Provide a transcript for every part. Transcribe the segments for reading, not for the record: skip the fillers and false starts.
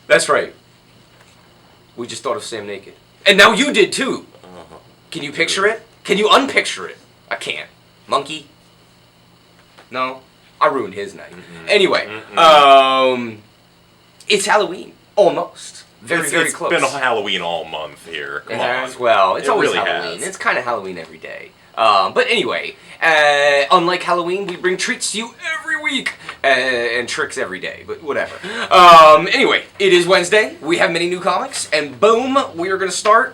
That's right. We just thought of Sam naked. And now you did too. Can you picture it? Can you unpicture it? I can't. Monkey? No? I ruined his night. Anyway, it's Halloween. Almost. Very close. It's been Halloween all month here. Come on. Well, it's always really Halloween. has. It's kind of Halloween every day. But anyway, unlike Halloween, we bring treats to you every week and tricks every day, but whatever. Anyway, it is Wednesday. We have many new comics, and boom, we are going to start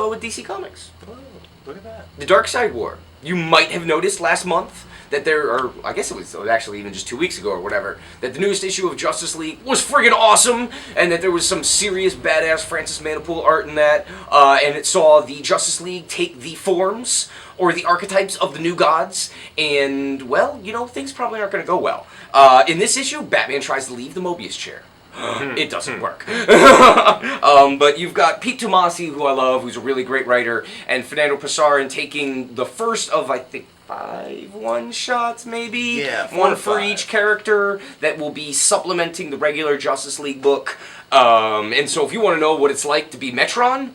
with DC Comics. Oh, look at that. The Dark Side War. You might have noticed last month that there are, I guess it was actually even just 2 weeks ago or whatever, that the newest issue of Justice League was friggin' awesome, and that there was some serious badass Francis Manapul art in that, and it saw the Justice League take the forms, or the archetypes of the new gods, and, well, you know, things probably aren't going to go well. In this issue, Batman tries to leave the Mobius chair. It doesn't work. But you've got Pete Tomasi, who I love, who's a really great writer, and Fernando Pasarin taking the first of, I think, 5 one-shots, maybe? Yeah, 4 one or for 5. each character that will be supplementing the regular Justice League book. And so if you want to know what it's like to be Metron,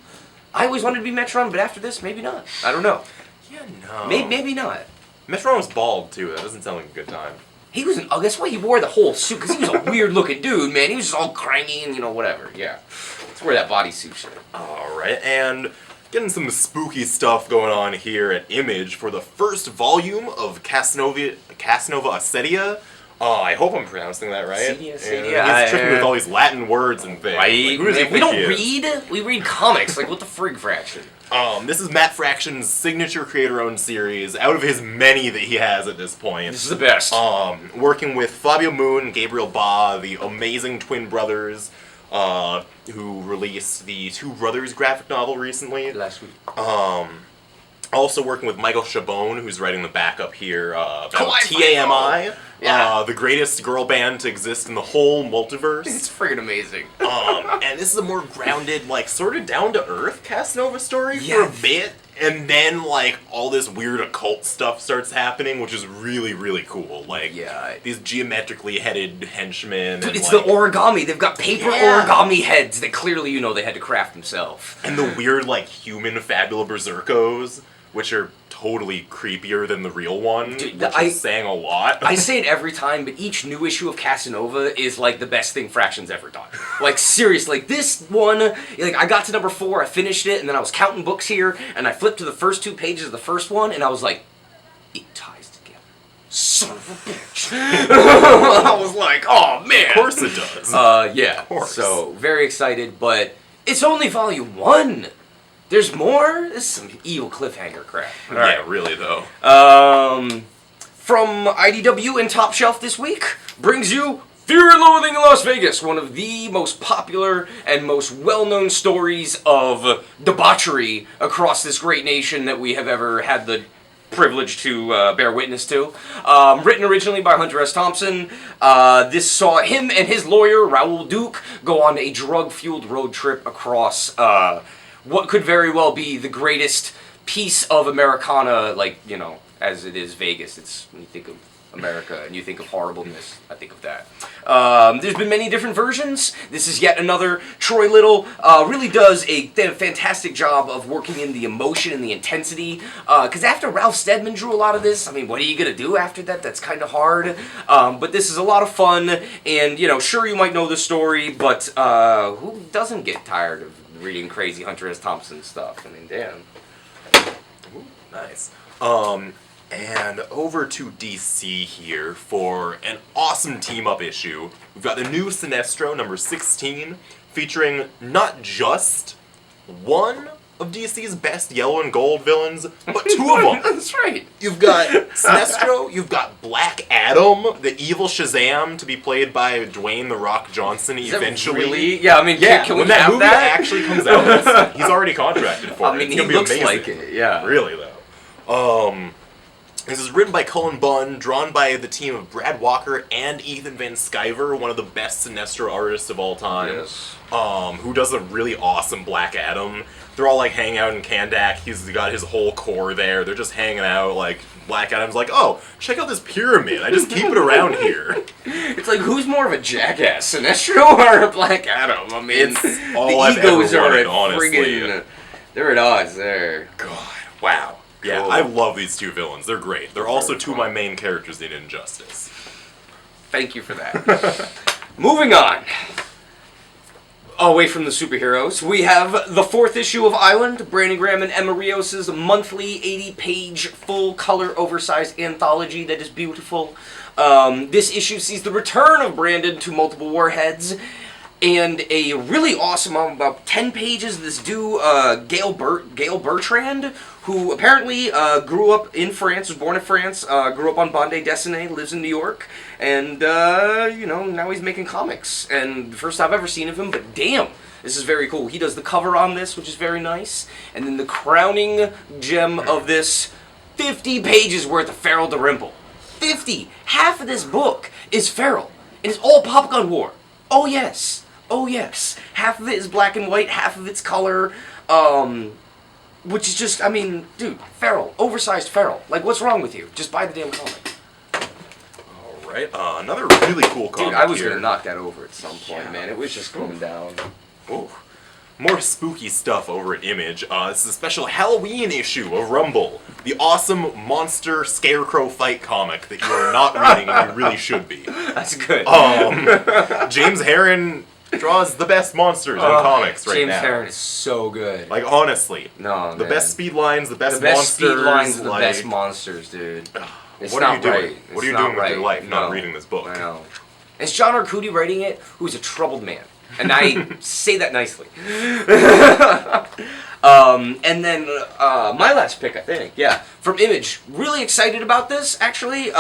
I always wanted to be Metron, but after this, maybe not. I don't know. Yeah, no. Maybe not. Metron was bald, too. That doesn't sound like a good time. He was oh, that's why he wore the whole suit, because he was a weird-looking dude, man. He was just all cranky and, you know, whatever. Yeah. That's where that bodysuit shit. Alright, and getting some spooky stuff going on here at Image for the first volume of Casanova Acedia. I hope I'm pronouncing that right. Acedia. He's tricking with all these Latin words and things. Right? Who does he Man, we think don't he is? read. We read comics. Like, what the frig fraction? This is Matt Fraction's signature creator-owned series, out of his many that he has at this point. This is the best. Working with Fabio Moon, Gabriel Ba, the amazing twin brothers, who released the Two Brothers graphic novel recently. Last week. Also working with Michael Chabon, who's writing the backup here about Kawaii TAMI, Yeah. the greatest girl band to exist in the whole multiverse. It's friggin' amazing. And this is a more grounded, like, sort of down-to-earth Casanova story for Yeah. a bit, and then, like, all this weird occult stuff starts happening, which is really, really cool. Like, Yeah. these geometrically headed henchmen. Dude, and, it's like, the origami. They've got paper Yeah. origami heads that clearly, you know, they had to craft themselves. and the weird, like, human Fabula Berserkos, which are totally creepier than the real one, Dude, which is saying a lot. I say it every time, but each new issue of Casanova is like the best thing Fraction's ever done. Like, seriously, like this one, like I got to number 4, I finished it, and then I was counting books here, and I flipped to the first 2 pages of the first one, and I was like, it ties together. Son of a bitch. I was like, oh man. Of course it does. Yeah. Of course. So, very excited, but it's only volume 1. There's more? This is some evil cliffhanger crap. All right. Yeah, really, though. From IDW and Top Shelf this week brings you Fear and Loathing in Las Vegas, one of the most popular and most well-known stories of debauchery across this great nation that we have ever had the privilege to bear witness to. Written originally by Hunter S. Thompson, this saw him and his lawyer, Raoul Duke, go on a drug-fueled road trip across what could very well be the greatest piece of Americana, like, you know, as it is Vegas. It's, when you think of America and you think of horribleness, I think of that. There's been many different versions. This is yet another. Troy Little really does a fantastic job of working in the emotion and the intensity. Because after Ralph Steadman drew a lot of this, I mean, what are you going to do after that? That's kind of hard. But this is a lot of fun. And, you know, sure, you might know the story, but who doesn't get tired of reading crazy Hunter S. Thompson stuff? I mean, damn. Ooh, nice. And over to DC here for an awesome team-up issue. We've got the new Sinestro, number 16, featuring not just one of DC's best yellow and gold villains, but 2 of them. That's right. You've got Sinestro, you've got Black Adam, the evil Shazam, to be played by Dwayne "The Rock" Johnson eventually. Really? Yeah, I mean, Yeah, can we when that have movie that? actually comes out, he's already contracted for it. I mean, It's he gonna be looks amazing. like it, yeah. Really, though. This is written by Cullen Bunn, drawn by the team of Brad Walker and Ethan Van Sciver, one of the best Sinestro artists of all time. Yes. Who does a really awesome Black Adam. They're all like hanging out in Kandak. He's got his whole core there. They're just hanging out, like Black Adam's like, oh, check out this pyramid. I just keep it around here. It's like, who's more of a jackass, Sinestro or Black Adam? I mean, It's all the I've egos ever are wanted, at honestly. friggin', they're at odds there. God, wow. Yeah, Cool. I love these two villains. They're great. They're also two of fun. my main characters in Injustice. Thank you for that. Moving on. Away from the superheroes, we have the 4th issue of Island, Brandon Graham and Emma Rios' monthly 80-page full-color oversized anthology that is beautiful. This issue sees the return of Brandon to multiple warheads, and a really awesome, about 10 pages, this dude, Gail Bertrand, who apparently grew up in France, was born in France, grew up on Bande Dessinée, lives in New York, and, you know, now he's making comics. And the first I've ever seen of him, but damn, this is very cool. He does the cover on this, which is very nice. And then the crowning gem of this, 50 pages worth of Farrell Dalrymple. 50! Half of this book is Farrell. And it's all Pop Gun War. Oh yes. Oh yes. Half of it is black and white, half of it's color. Which is just, I mean, dude, Farrell. Oversized Farrell. Like, what's wrong with you? Just buy the damn comic. Alright, another really cool comic Dude, I was here. gonna knock that over at some point, Yeah. man. It was just going down. Ooh. More spooky stuff over at Image. This is a special Halloween issue of Rumble. The awesome monster scarecrow fight comic that you are not reading and you really should be. That's good. James Herron draws the best monsters in comics right James now. Herron is so good. Like, honestly. No, The man. best speed lines, the best The best monsters. speed lines are the like, best monsters, dude. It's what are not you doing? right. What are you It's not doing with your right. life not No. reading this book? I know. It's John Arcudi writing it, who's a troubled man. And I say that nicely. And then my last pick, I think, yeah, from Image. Really excited about this, actually.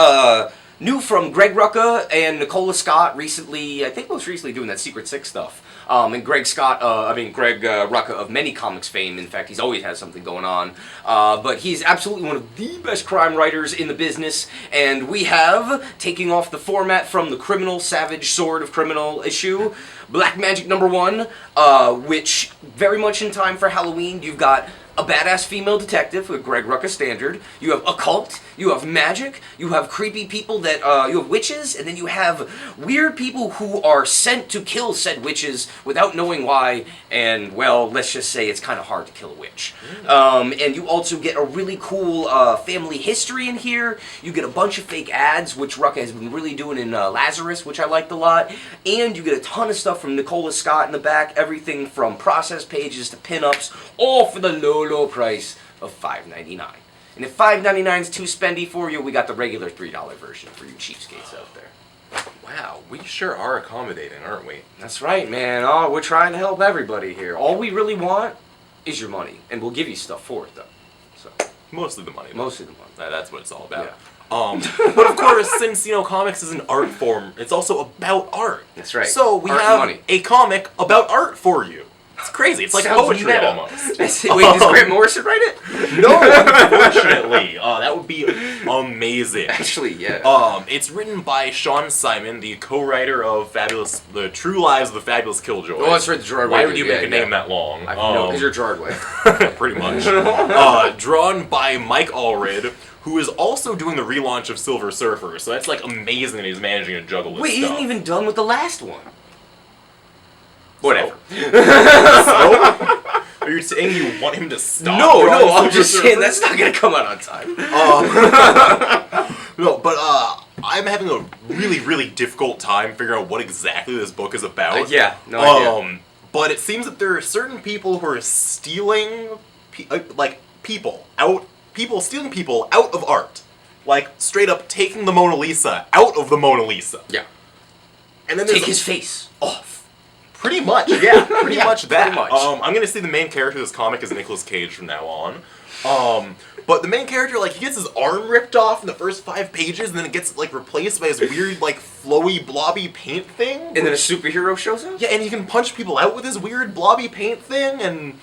New from Greg Rucka and Nicola Scott recently, I think most recently doing that Secret Six stuff. And Greg Rucka of many comics fame. In fact, he's always had something going on. But he's absolutely one of the best crime writers in the business. And we have, taking off the format from the Criminal Savage Sword of Criminal issue, Black Magick #1, which very much in time for Halloween. You've got a badass female detective with Greg Rucka standard. You have occult. You have magic. You have creepy people that you have witches, and then you have weird people who are sent to kill said witches without knowing why. And well, let's just say it's kind of hard to kill a witch. And you also get a really cool family history in here. You get a bunch of fake ads, which Rucka has been really doing in Lazarus, which I liked a lot. And you get a ton of stuff from Nicola Scott in the back. Everything from process pages to pinups, all for the low price of $5.99. And if $5.99 is too spendy for you, we got the regular $3 version for you cheapskates out there. Wow, we sure are accommodating, aren't we? That's right, man. Oh, we're trying to help everybody here. All we really want is your money, and we'll give you stuff for it, though. So Mostly the money. Though. most of the money. That's what it's all about. Yeah. But of course, since, you know, comics is an art form, it's also about art. That's right. So we Art and have money. a comic about art for you. It's crazy. It's like Sounds poetry meta. almost. Wait, does Grant Morrison write it? No, unfortunately. That would be amazing. Actually, yeah. It's written by Sean Simon, the co-writer of The True Lives of the Fabulous Killjoys. Oh, that's right, the Gerard Why Way would you dude, make a yeah, name that long? I know, because you're Gerard Way. Pretty much. Drawn by Mike Allred, who is also doing the relaunch of Silver Surfer. So that's like amazing that he's managing to juggle this Wait, he stuff. isn't even done with the last one. Whatever. So, are you saying you want him to stop? No, drawing I'm Silver just Surfer? saying that's not gonna come out on time. No, but I'm having a really, really difficult time figuring out what exactly this book is about. Yeah, no idea. But it seems that there are certain people who are stealing, stealing people out of art. Like, straight up taking the Mona Lisa out of the Mona Lisa. Yeah. And then Take his face off. Pretty much, yeah. Pretty Yeah, much that. pretty much. I'm gonna say the main character of this comic is Nicolas Cage from now on. But the main character, like, he gets his arm ripped off in the first 5 pages, and then it gets, like, replaced by this weird, like, flowy, blobby paint thing. And then a superhero shows up? Yeah, and he can punch people out with his weird, blobby paint thing, and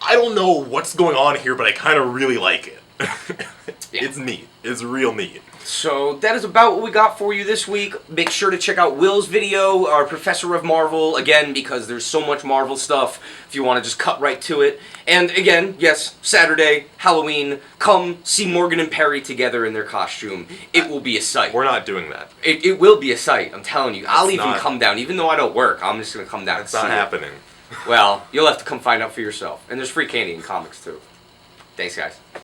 I don't know what's going on here, but I kind of really like it. Yeah. It's neat. It's real neat. So that is about what we got for you this week. Make sure to check out Will's video, our Professor of Marvel, again, because there's so much Marvel stuff, if you want to just cut right to it. And again, yes, Saturday, Halloween, come see Morgan and Perry together in their costume. It will be a sight. We're not doing that. It will be a sight, I'm telling you. I'll even not- come down, even though I don't work, I'm just going to come down and It's see not it. happening. Well, you'll have to come find out for yourself. And there's free candy and comics, too. Thanks, guys.